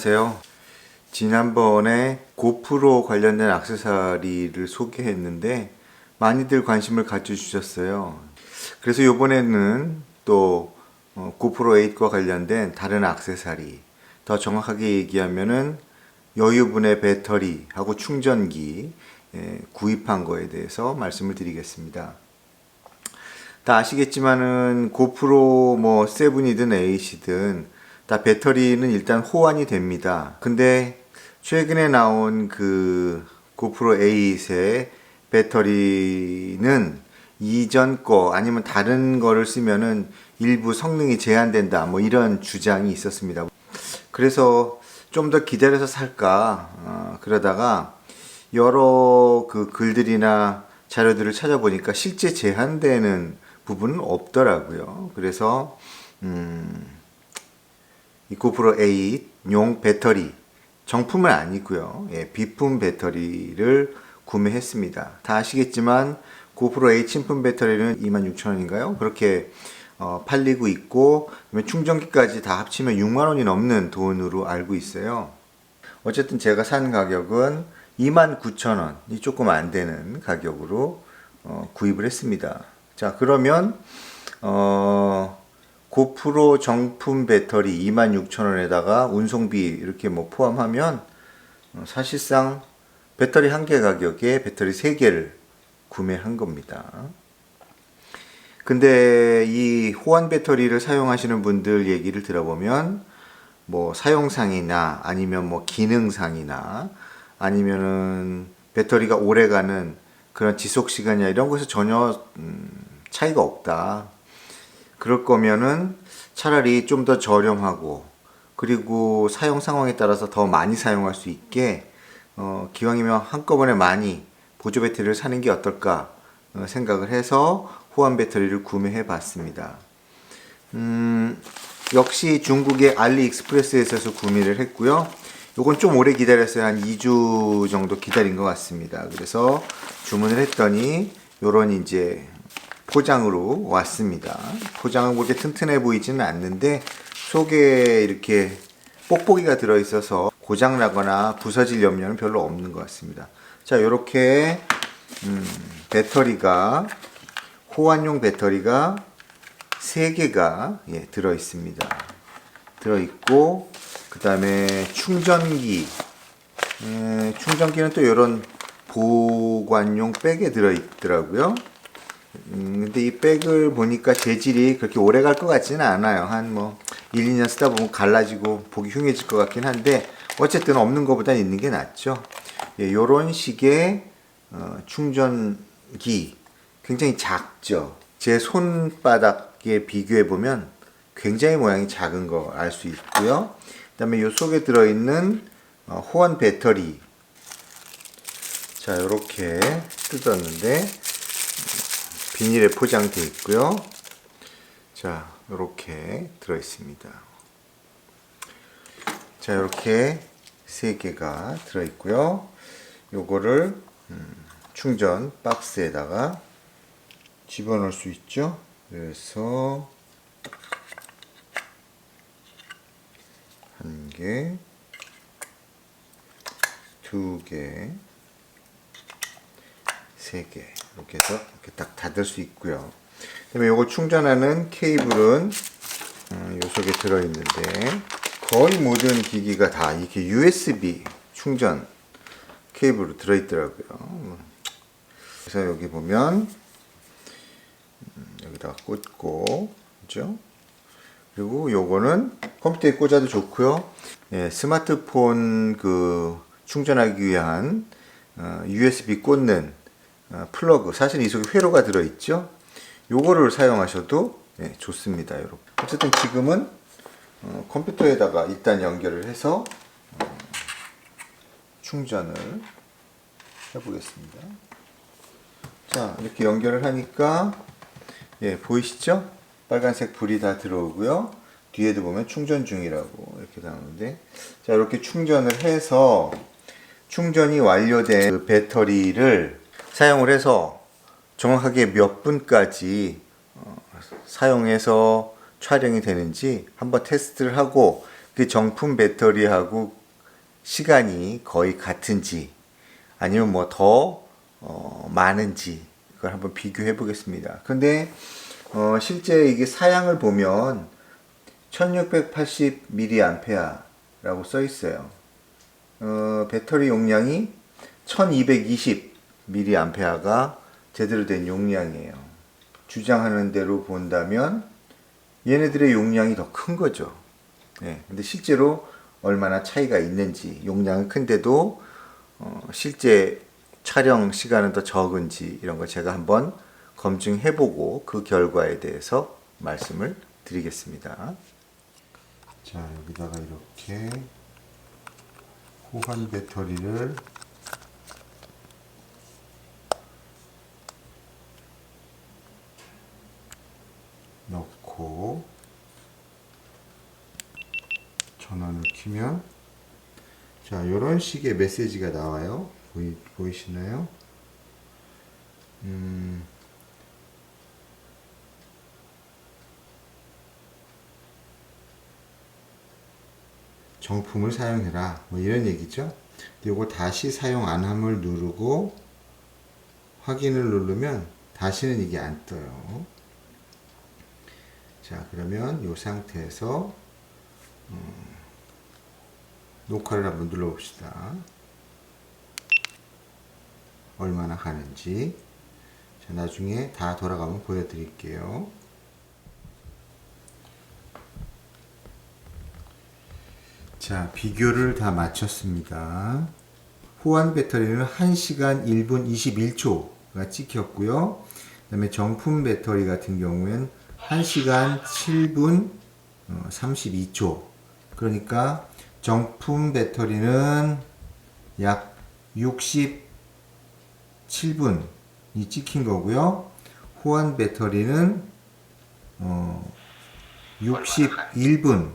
안녕하세요. 지난번에 고프로 관련된 액세서리를 소개했는데 많이들 관심을 가져주셨어요. 그래서 이번에는 또 고프로 8과 관련된 다른 액세서리, 더 정확하게 얘기하면은 여유분해 배터리하고 충전기 구입한 거에 대해서 말씀을 드리겠습니다. 다 아시겠지만은 고프로 뭐 7이든 8이든 다 배터리는 일단 호환이 됩니다. 근데 최근에 나온 그 고프로 8의 배터리는 이전 거 아니면 다른 거를 쓰면은 일부 성능이 제한된다, 뭐 이런 주장이 있었습니다. 그래서 좀 더 기다려서 살까 그러다가 여러 그 글들이나 자료들을 찾아보니까 실제 제한되는 부분은 없더라고요. 그래서 이 고프로 8용 배터리, 정품은 아니고요. 비품 배터리를 구매했습니다. 다 아시겠지만 고프로 8 신품 배터리는 26,000원인가요? 그렇게 팔리고 있고, 충전기까지 다 합치면 6만원이 넘는 돈으로 알고 있어요. 어쨌든 제가 산 가격은 29,000원이 조금 안 되는 가격으로 구입을 했습니다. 자, 그러면 고프로 정품 배터리 26,000원에다가 운송비 이렇게 뭐 포함하면 사실상 배터리 한 개 가격에 배터리 3개를 구매한 겁니다. 근데 이 호환 배터리를 사용하시는 분들 얘기를 들어보면 뭐 사용상이나 아니면 뭐 기능상이나 아니면은 배터리가 오래가는 그런 지속 시간이나 이런 것에서 전혀 차이가 없다. 그럴 거면은 차라리 좀 더 저렴하고 그리고 사용 상황에 따라서 더 많이 사용할 수 있게 기왕이면 한꺼번에 많이 보조 배터리를 사는 게 어떨까 생각을 해서 호환 배터리를 구매해 봤습니다. 역시 중국의 알리익스프레스에서 구매를 했고요. 요건 좀 오래 기다렸어요. 한 2주 정도 기다린 것 같습니다. 그래서 주문을 했더니 요런 이제 포장으로 왔습니다. 포장은 그렇게 튼튼해 보이지는 않는데 속에 이렇게 뽁뽁이가 들어있어서 고장나거나 부서질 염려는 별로 없는 것 같습니다. 자, 요렇게 배터리가 호환용 배터리가 3개가 들어있습니다. 들어있고 그 다음에 충전기, 충전기는 또 이런 보관용 백에 들어있더라고요. 근데 이 백을 보니까 재질이 그렇게 오래 갈 것 같지는 않아요. 한 뭐 1, 2년 쓰다 보면 갈라지고 보기 흉해질 것 같긴 한데 어쨌든 없는 것보다 있는 게 낫죠. 요런 식의 충전기 굉장히 작죠. 제 손바닥에 비교해 보면 굉장히 모양이 작은 거 알 수 있고요. 그 다음에 요 속에 들어있는 호환 배터리, 자, 요렇게 뜯었는데 비닐에 포장되어 있고요. 자, 요렇게 들어있습니다. 자, 요렇게 3개가 들어있고요. 요거를 충전 박스에다가 집어넣을 수 있죠. 그래서 1개, 2개, 3개 이렇게 해서 이렇게 딱 닫을 수 있고요. 그다음에 요거 충전하는 케이블은 요 속에 들어있는데 거의 모든 기기가 다 이렇게 USB 충전 케이블로 들어있더라고요. 그래서 여기 보면 여기다가 꽂고, 그죠? 그리고 요거는 컴퓨터에 꽂아도 좋고요. 스마트폰 그 충전하기 위한 USB 꽂는 플러그, 사실 이 속에 회로가 들어있죠. 요거를 사용하셔도 좋습니다. 여러분. 어쨌든 지금은 컴퓨터에다가 일단 연결을 해서 충전을 해보겠습니다. 자, 이렇게 연결을 하니까 보이시죠? 빨간색 불이 다 들어오고요. 뒤에도 보면 충전 중이라고 이렇게 나오는데, 자, 이렇게 충전을 해서 충전이 완료된 그 배터리를 사용을 해서 정확하게 몇 분까지 사용해서 촬영이 되는지 한번 테스트를 하고 그 정품 배터리하고 시간이 거의 같은지 아니면 뭐 더 많은지 그걸 한번 비교해 보겠습니다. 근데 실제 이게 사양을 보면 1680mAh라고 써 있어요. 배터리 용량이 1220mAh가 제대로 된 용량이에요. 주장하는 대로 본다면 얘네들의 용량이 더 큰 거죠. 네, 근데 실제로 얼마나 차이가 있는지, 용량은 큰데도 실제 촬영 시간은 더 적은지 이런 거 제가 한번 검증해보고 그 결과에 대해서 말씀을 드리겠습니다. 자, 여기다가 이렇게 호환 배터리를 넣고 전원을 켜면 자, 이런 식의 메시지가 나와요. 보이시나요? 정품을 사용해라 뭐 이런 얘기죠. 요거 다시 사용 안 함을 누르고 확인을 누르면 다시는 이게 안 떠요. 자, 그러면 이 상태에서 녹화를 한번 눌러봅시다. 얼마나 가는지. 자, 나중에 다 돌아가면 보여드릴게요. 자, 비교를 다 마쳤습니다. 호환 배터리는 1시간 1분 21초가 찍혔고요. 그 다음에 정품 배터리 같은 경우에는 1시간 7분 32초. 그러니까 정품 배터리는 약 67분이 찍힌 거고요. 호환 배터리는 61분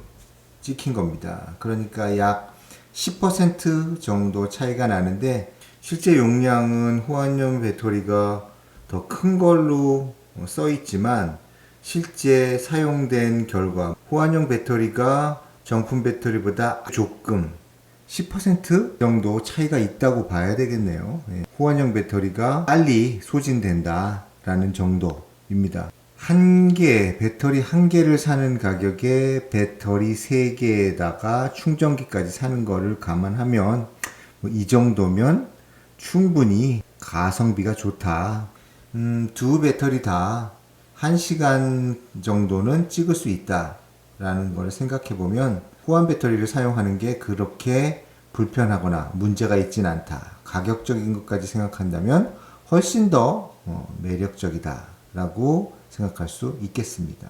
찍힌 겁니다. 그러니까 약 10% 정도 차이가 나는데 실제 용량은 호환용 배터리가 더 큰 걸로 써 있지만 실제 사용된 결과 호환용 배터리가 정품 배터리보다 조금 10% 정도 차이가 있다고 봐야 되겠네요. 호환용 배터리가 빨리 소진된다 라는 정도입니다. 배터리 한 개를 사는 가격에 배터리 3개에다가 충전기까지 사는 거를 감안하면 이 정도면 충분히 가성비가 좋다. 두 배터리 다 1시간 정도는 찍을 수 있다 라는 걸 생각해 보면 호환 배터리를 사용하는 게 그렇게 불편하거나 문제가 있진 않다. 가격적인 것까지 생각한다면 훨씬 더 매력적이다 라고 생각할 수 있겠습니다.